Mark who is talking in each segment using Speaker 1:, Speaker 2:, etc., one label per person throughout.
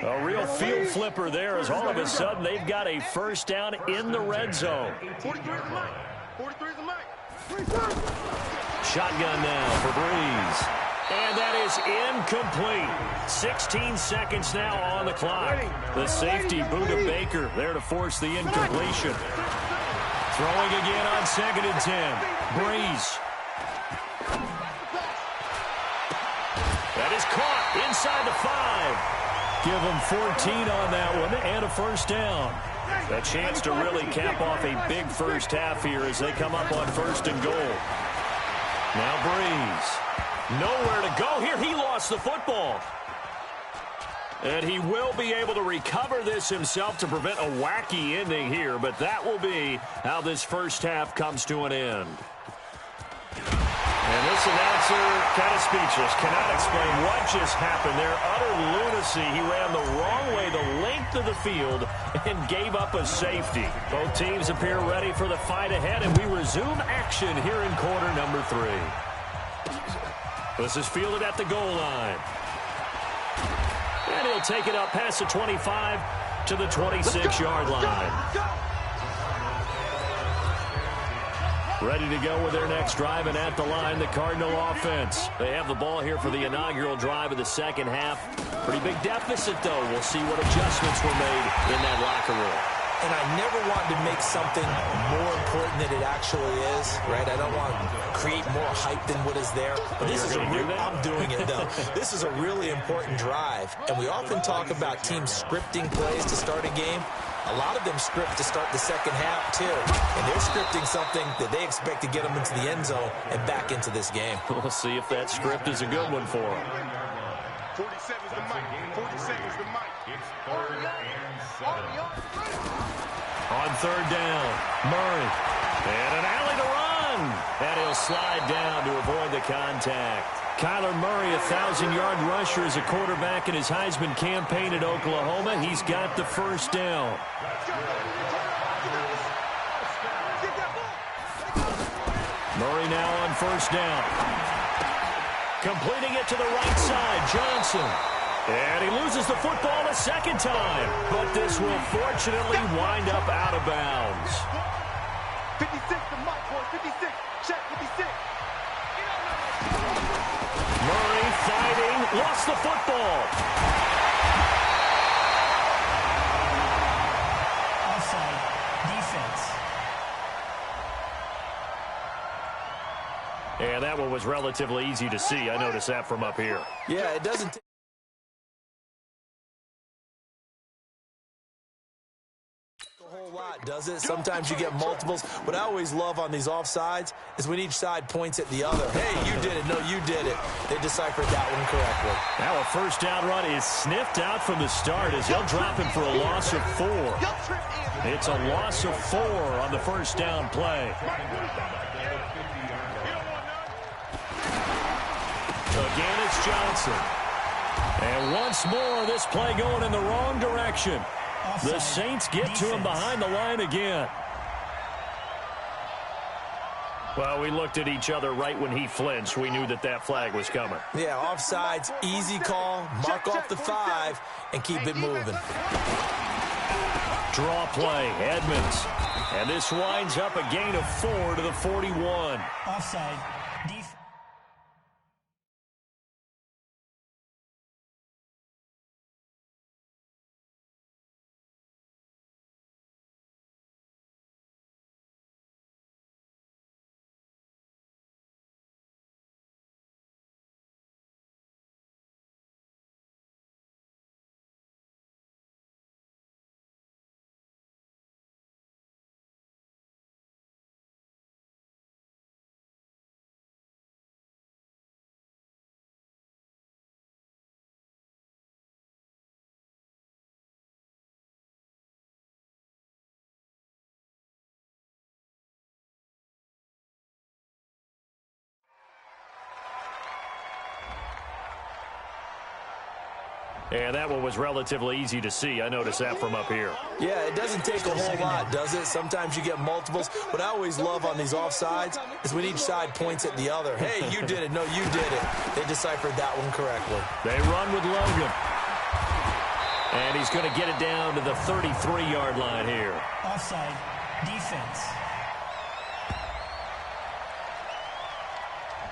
Speaker 1: A real field flipper there as all of a sudden they've got a first down in the red zone.
Speaker 2: 43 is the mic. 43 is the mic.
Speaker 1: Shotgun now for Breeze. And that is incomplete. 16 seconds now on the clock. The safety, Buda Baker, there to force the incompletion. Throwing again on 2nd and 10. Breeze. That is caught inside the 5. Give them 14 on that one and a first down. A chance to really cap off a big first half here as they come up on 1st and goal. Now Breeze. Nowhere to go here. He lost the football. And he will be able to recover this himself to prevent a wacky ending here, but that will be how this first half comes to an end. And this announcer kind of speechless, cannot explain what just happened there. Utter lunacy. He ran the wrong way the length of the field and gave up a safety. Both teams appear ready for the fight ahead, and we resume action here in quarter number 3. This is fielded at the goal line. And he'll take it up past the 25 to the 26-yard line. Ready to go with their next drive, and at the line, the Cardinal offense. They have the ball here for the inaugural drive of the second half. Pretty big deficit, though. We'll see what adjustments were made in that locker room.
Speaker 3: And I never want to make something more important than it actually is, right? I don't want to create more hype than what is there. But this is I'm doing it, though. This is a really important drive. And we often talk about teams scripting plays to start a game. A lot of them script to start the second half, too. And they're scripting something that they expect to get them into the end zone and back into this game.
Speaker 1: We'll see if that script is a good one for them.
Speaker 2: 47 is the mic. 47 is the mic. It's 3rd and 7.
Speaker 1: On 3rd down, Murray. And an alley to run. And he'll slide down to avoid the contact. Kyler Murray, 1,000-yard rusher as a quarterback in his Heisman campaign at Oklahoma. He's got the first down. Murray now on 1st down. Completing it to the right side, Johnson. And he loses the football a second time. But this will fortunately wind up out of bounds.
Speaker 2: 56 the mic, boy. 56. Check 56.
Speaker 1: Murray fighting, lost the football.
Speaker 4: Offside, defense.
Speaker 1: And that one was relatively easy to see. I noticed that from up here.
Speaker 3: Yeah, it doesn't take a whole lot, does it? Sometimes you get multiples. What I always love on these offsides is when each side points at the other. Hey, you did it. No, you did it. They deciphered that one correctly.
Speaker 1: Now a first down run is sniffed out from the start as they'll drop him for a loss of 4. It's a loss of 4 on the first down play. Again, it's Johnson. And once more, this play going in the wrong direction. The Saints get to him behind the line again. Well, we looked at each other right when he flinched. We knew that that flag was coming.
Speaker 3: Yeah, offsides, easy call, mark off the 5, and keep it moving.
Speaker 1: Draw play, Edmonds. And this winds up a gain of 4 to the 41.
Speaker 4: Offside, defense.
Speaker 1: And that one was relatively easy to see. I noticed that from up here.
Speaker 3: Yeah, it doesn't take a whole lot, does it? Sometimes you get multiples. What I always love on these offsides is when each side points at the other. Hey, you did it. No, you did it. They deciphered that one correctly.
Speaker 1: They run with Logan. And he's going to get it down to the 33-yard line here.
Speaker 4: Offside. Defense.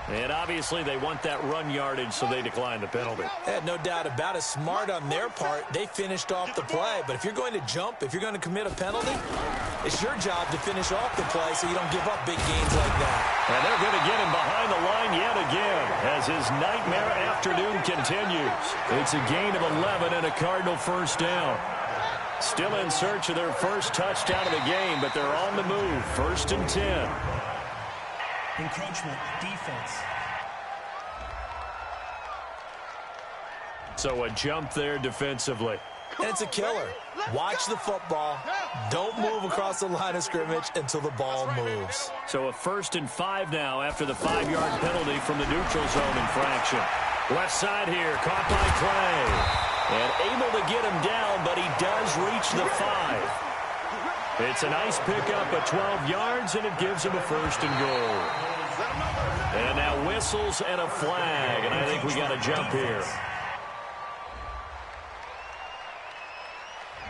Speaker 1: And obviously they want that run yardage, so they decline the penalty.
Speaker 3: No doubt about it. Smart on their part. They finished off the play. But if you're going to jump, if you're going to commit a penalty, it's your job to finish off the play so you don't give up big gains like that.
Speaker 1: And they're going to get him behind the line yet again as his nightmare afternoon continues. It's a gain of 11 and a Cardinal first down. Still in search of their first touchdown of the game, but they're on the move. 1st and 10.
Speaker 4: Encroachment. Defense.
Speaker 1: So a jump there defensively.
Speaker 3: And it's a killer. Watch the football. Don't move across the line of scrimmage until the ball moves.
Speaker 1: So a 1st and 5 now after the 5-yard penalty from the neutral zone infraction. Left side here, caught by Clay. And able to get him down, but he does reach the 5. It's a nice pickup of 12 yards, and it gives him a 1st and goal. And now whistles and a flag, and I think we got a jump here.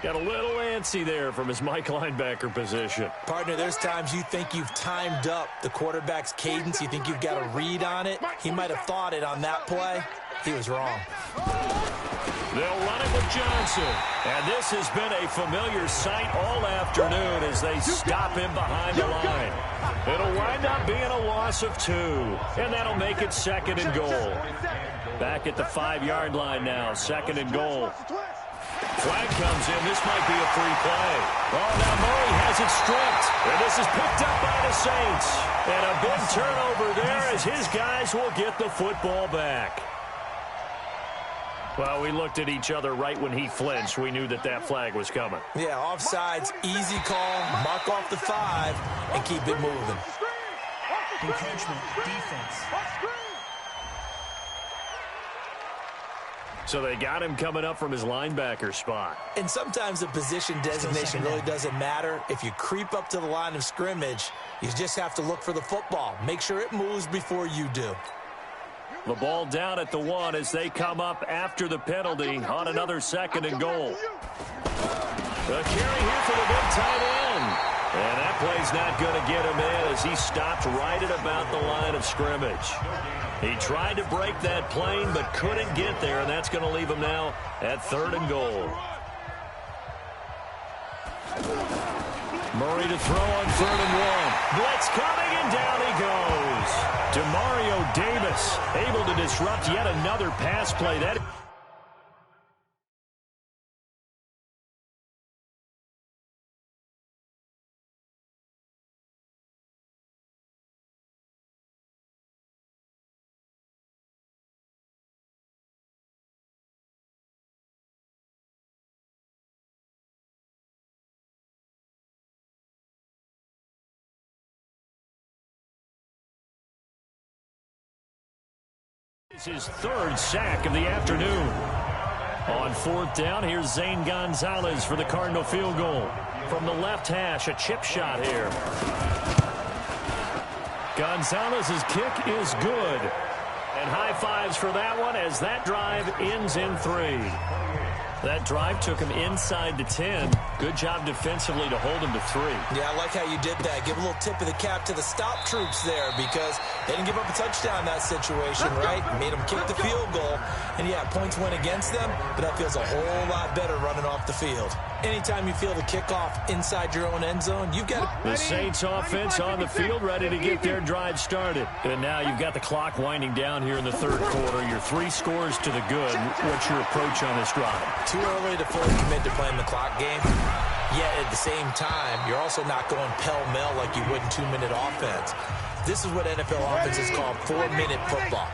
Speaker 1: Got a little antsy there from his Mike linebacker position.
Speaker 3: Partner, there's times you think you've timed up the quarterback's cadence. You think you've got a read on it. He might have thought it on that play. He was wrong.
Speaker 1: They'll run it with Johnson. And this has been a familiar sight all afternoon as they stop him behind the line. It'll wind up being a loss of 2. And that'll make it 2nd and goal. Back at the 5-yard line now, 2nd and goal. Flag comes in. This might be a free play. Oh, now Murray has it stripped. And this is picked up by the Saints. And a big turnover there as his guys will get the football back. Well, we looked at each other right when he flinched. We knew that that flag was coming.
Speaker 3: Yeah, offsides, easy call, mark off the 5, and keep it moving.
Speaker 4: Encroachment. Defense.
Speaker 1: So they got him coming up from his linebacker spot.
Speaker 3: And sometimes the position designation really doesn't matter. If you creep up to the line of scrimmage, you just have to look for the football. Make sure it moves before you do.
Speaker 1: The ball down at the 1 as they come up after the penalty on another 2nd and goal. The carry here for the big tight end. And that play's not going to get him in as he stopped right at about the line of scrimmage. He tried to break that plane but couldn't get there, and that's going to leave him now at 3rd and goal. Murray to throw on 3rd and 1. Blitz coming, and down he goes. Demario Davis able to disrupt yet another pass play. That is his 3rd sack of the afternoon. On 4th down, here's Zane Gonzalez for the Cardinal field goal. From the left hash, a chip shot here. Gonzalez's kick is good. And high fives for that one as that drive ends in 3. That drive took him inside the 10. Good job defensively to hold him to 3.
Speaker 3: Yeah, I like how you did that. Give a little tip of the cap to the stop troops there because they didn't give up a touchdown in that situation, right? Made them kick the field goal. And, yeah, points went against them, but that feels a whole lot better running off the field. Anytime you feel the kickoff inside your own end zone, you've got
Speaker 1: the Saints offense on the field ready to get their drive started. And now you've got the clock winding down here in the 3rd quarter. Your 3 scores to the good. What's your approach on this drive?
Speaker 3: Too early to fully commit to playing the clock game. Yet at the same time, you're also not going pell-mell like you would in 2-minute offense. This is what NFL offenses call 4-minute football.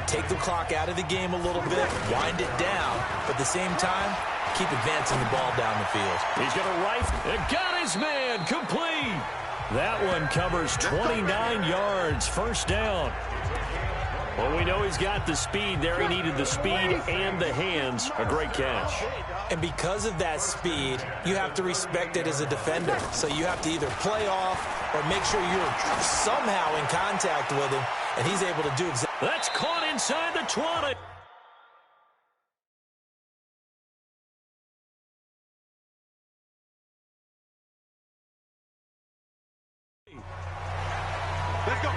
Speaker 3: Take the clock out of the game a little bit, wind it down, but at the same time, keep advancing the ball down the field.
Speaker 1: He's going to rifle. It got his man complete. That one covers 29 yards. 1st down. Well, we know he's got the speed there. He needed the speed and the hands. A great catch.
Speaker 3: And because of that speed, you have to respect it as a defender. So you have to either play off or make sure you're somehow in contact with him, and he's able to do exactly.
Speaker 1: That's caught inside the 20.
Speaker 2: Let's go,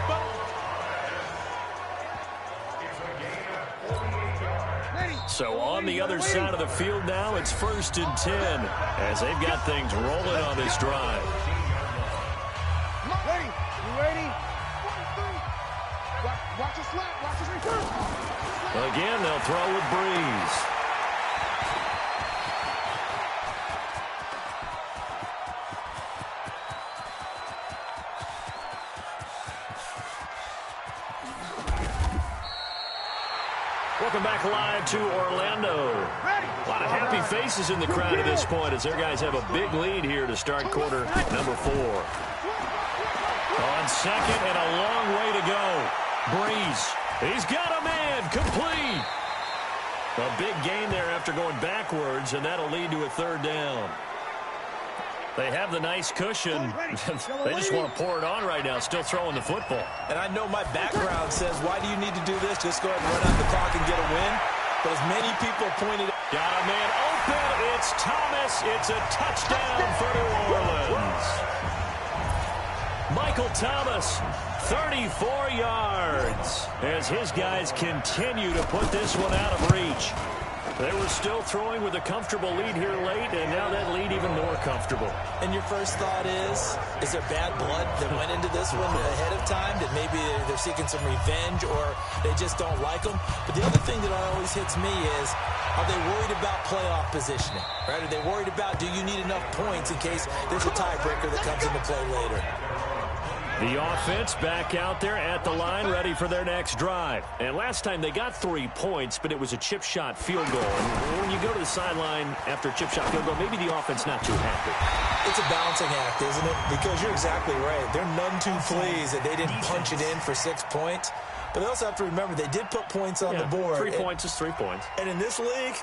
Speaker 1: So on the other side of the field now, it's 1st and 10 as they've got things rolling on this drive.
Speaker 2: Ready? You ready? Watch your slap. Watch your return.
Speaker 1: Again, they'll throw with Breeze. Welcome back live to Orlando. A lot of happy faces in the crowd at this point as their guys have a big lead here to start quarter number 4. On second and a long way to go. Breeze. He's got a man. Complete. A big gain there after going backwards, and that'll lead to a 3rd down. They have the nice cushion. They just want to pour it on right now, still throwing the football.
Speaker 3: And I know my background says, why do you need to do this? Just go ahead and run out the clock and get a win. But as many people pointed out.
Speaker 1: Got a man open. It's Thomas. It's a touchdown for New Orleans. Michael Thomas, 34 yards, as his guys continue to put this one out of reach. They were still throwing with a comfortable lead here late, and now that lead even more comfortable.
Speaker 3: And your first thought is there bad blood that went into this one ahead of time? That maybe they're seeking some revenge or they just don't like them? But the other thing that always hits me is, are they worried about playoff positioning? Right? Are they worried about, do you need enough points in case there's a tiebreaker that comes into play later?
Speaker 1: The offense back out there at the line, ready for their next drive. And last time they got 3 points, but it was a chip shot field goal. And when you go to the sideline after a chip shot field goal, maybe the offense not too happy.
Speaker 3: It's a balancing act, isn't it? Because you're exactly right. They're none too pleased that they didn't punch it in for 6 points. But they also have to remember they did put points on the board.
Speaker 1: 3 points is 3 points.
Speaker 3: And in this league,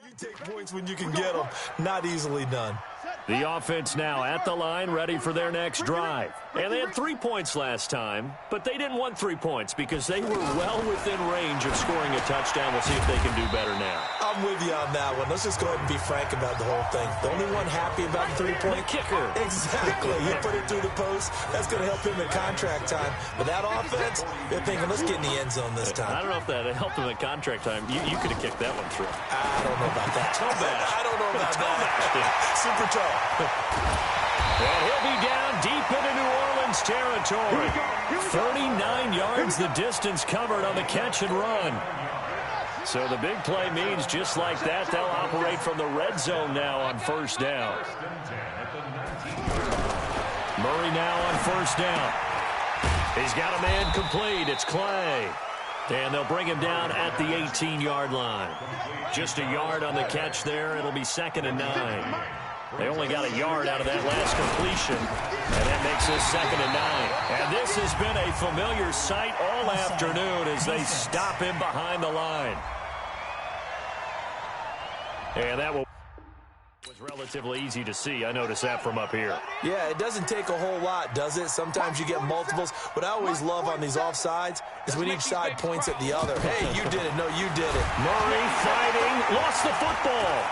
Speaker 3: you take points when you can get them. Not easily done.
Speaker 1: The offense now at the line, ready for their next drive. And they had 3 points last time, but they didn't want 3 points because they were well within range of scoring a touchdown. We'll see if they can do better now.
Speaker 3: I'm with you on that one. Let's just go ahead and be frank about the whole thing. The only one happy about the 3-point
Speaker 1: kicker.
Speaker 3: Exactly. You put it through the post. That's going to help him in contract time. But that offense, they're thinking, let's get in the end zone this time.
Speaker 1: I don't know if that helped him at contract time. You could have kicked that one through.
Speaker 3: I don't know about that. I don't know about that. Super toe.
Speaker 1: And he'll be down deep into New Orleans territory. 39 yards the distance covered on the catch and run. So the big play means just like that, they'll operate from the red zone now on 1st down. Murray now on 1st down. He's got a man complete. It's Clay. And they'll bring him down at the 18-yard line. Just a yard on the catch there. It'll be 2nd and 9. They only got a yard out of that last completion, and that makes this 2nd and 9. And this has been a familiar sight all afternoon as they stop him behind the line. And that was relatively easy to see. I noticed that from up here.
Speaker 3: Yeah, it doesn't take a whole lot, does it? Sometimes you get multiples. What I always love on these offsides is when each side points at the other. Hey, you did it. No, you did it.
Speaker 1: Murray fighting, lost the football.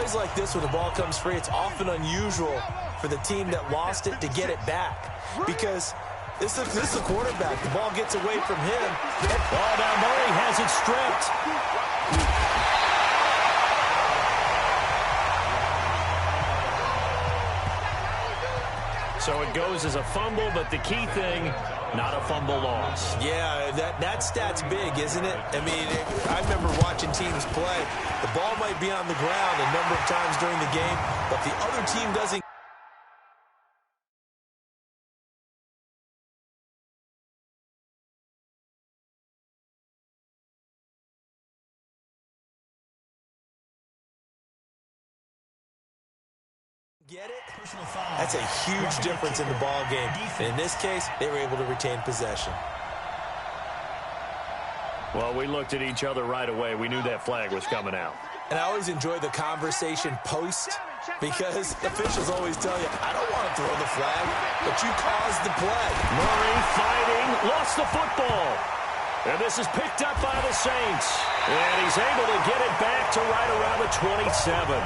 Speaker 3: plays like this when the ball comes free, it's often unusual for the team that lost it to get it back because this is a quarterback. The ball gets away from him.
Speaker 1: Oh, now Murray has it stripped. So it goes as a fumble, but the key thing, not a fumble loss.
Speaker 3: Yeah, that stat's big, isn't it? I mean, I remember watching teams play. The ball might be on the ground a number of times during the game, but the other team doesn't get it.
Speaker 4: Personal foul.
Speaker 3: That's a huge difference in the ball game. And in this case, they were able to retain possession.
Speaker 1: Well, we looked at each other right away. We knew that flag was coming out.
Speaker 3: And I always enjoy the conversation post because officials always tell you, I don't want to throw the flag, but you caused the play.
Speaker 1: Murray fighting, lost the football. And this is picked up by the Saints. And he's able to get it back to right around the 27.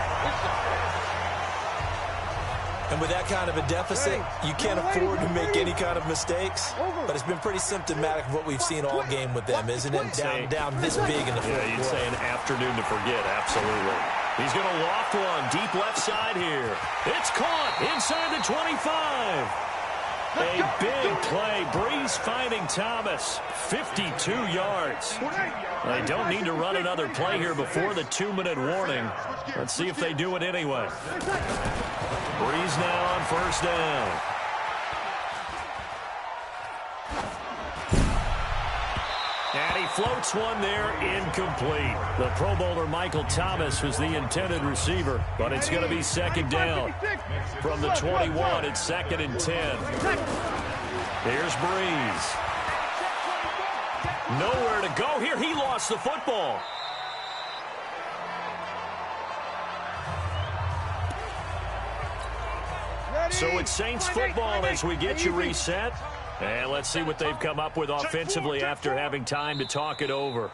Speaker 3: And with that kind of a deficit, you can't afford to make any kind of mistakes. But it's been pretty symptomatic of what we've seen all game with them, isn't it? Down this big in the fourth quarter.
Speaker 1: You'd say an afternoon to forget, absolutely. He's going to loft one deep left side here. It's caught inside the 25. A big play. Breeze finding Thomas. 52 yards. They don't need to run another play here before the 2-minute warning. Let's see if they do it anyway. Breeze now on first down. And he floats one there, incomplete. The Pro Bowler Michael Thomas was the intended receiver, but it's going to be second down. From the 21, it's 2nd and 10. Here's Breeze. Nowhere to go here. He lost the football. So it's Saints football as we get you reset. And let's see what they've come up with offensively after having time to talk it over.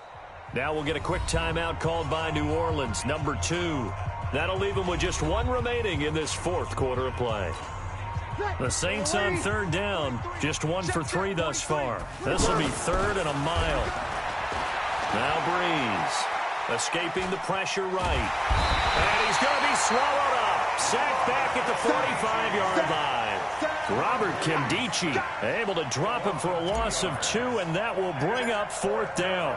Speaker 1: Now we'll get a quick timeout called by New Orleans, number 2. That'll leave them with just 1 remaining in this fourth quarter of play. The Saints on third down, just 1 for 3 thus far. This will be 3rd and a mile. Now Breeze, escaping the pressure right. And he's going to be swallowed up. Sacked back at the 45-yard line. Robert Kimdichie able to him for a loss of 2, and that will bring up 4th down.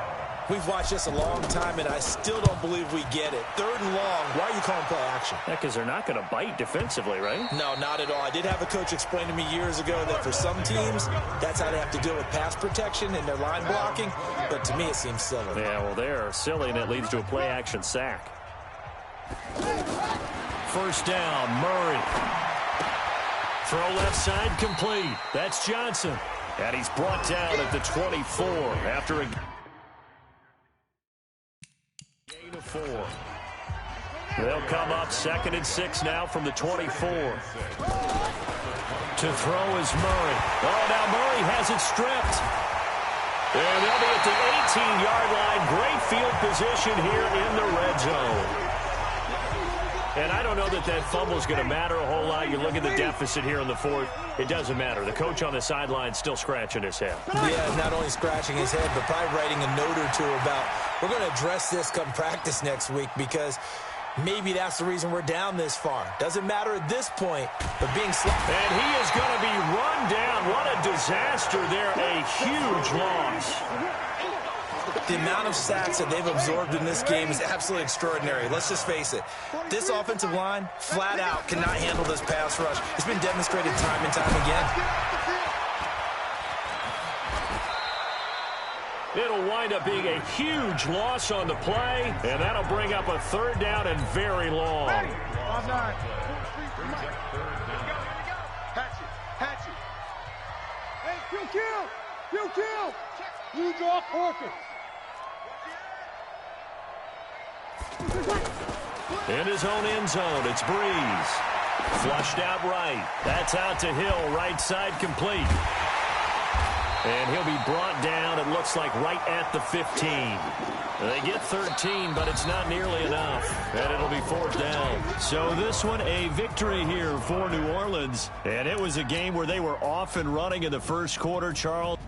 Speaker 3: We've watched this a long time, and I still don't believe we get it. 3rd and long. Why are you calling play action?
Speaker 1: Yeah, because they're not going to bite defensively, right?
Speaker 3: No, not at all. I did have a coach explain to me years ago that for some teams, that's how they have to deal with pass protection and their line blocking. But to me, it seems silly.
Speaker 1: Yeah, well, they're silly, and it leads to a play action sack. First down, Murray. Throw left side complete. That's Johnson. And he's brought down at the 24 after a gain of 4. They'll come up 2nd and 6 now from the 24. To throw is Murray. Oh, now Murray has it stripped. And they'll be at the 18-yard line. Great field position here in the red zone. And I don't know that that fumble is going to matter a whole lot. You look at the deficit here in the 4th. It doesn't matter. The coach on the sideline still scratching his head.
Speaker 3: Yeah, not only scratching his head, but probably writing a note or two about, we're going to address this come practice next week because maybe that's the reason we're down this far. Doesn't matter at this point, but being slapped.
Speaker 1: And he is going to be run down. What a disaster there. A huge loss.
Speaker 3: The amount of sacks that they've absorbed in this game is absolutely extraordinary. Let's just face it. This offensive line, flat out, cannot handle this pass rush. It's been demonstrated time and time again.
Speaker 1: It'll wind up being a huge loss on the play, and that'll bring up a 3rd down and very long.
Speaker 2: Huge off Porter.
Speaker 1: In his own end zone, it's Breeze. Flushed out right. That's out to Hill, right side complete. And he'll be brought down, it looks like, right at the 15. They get 13, but it's not nearly enough. And it'll be fourth down. So this one, a victory here for New Orleans. And it was a game where they were off and running in the first quarter, Charles.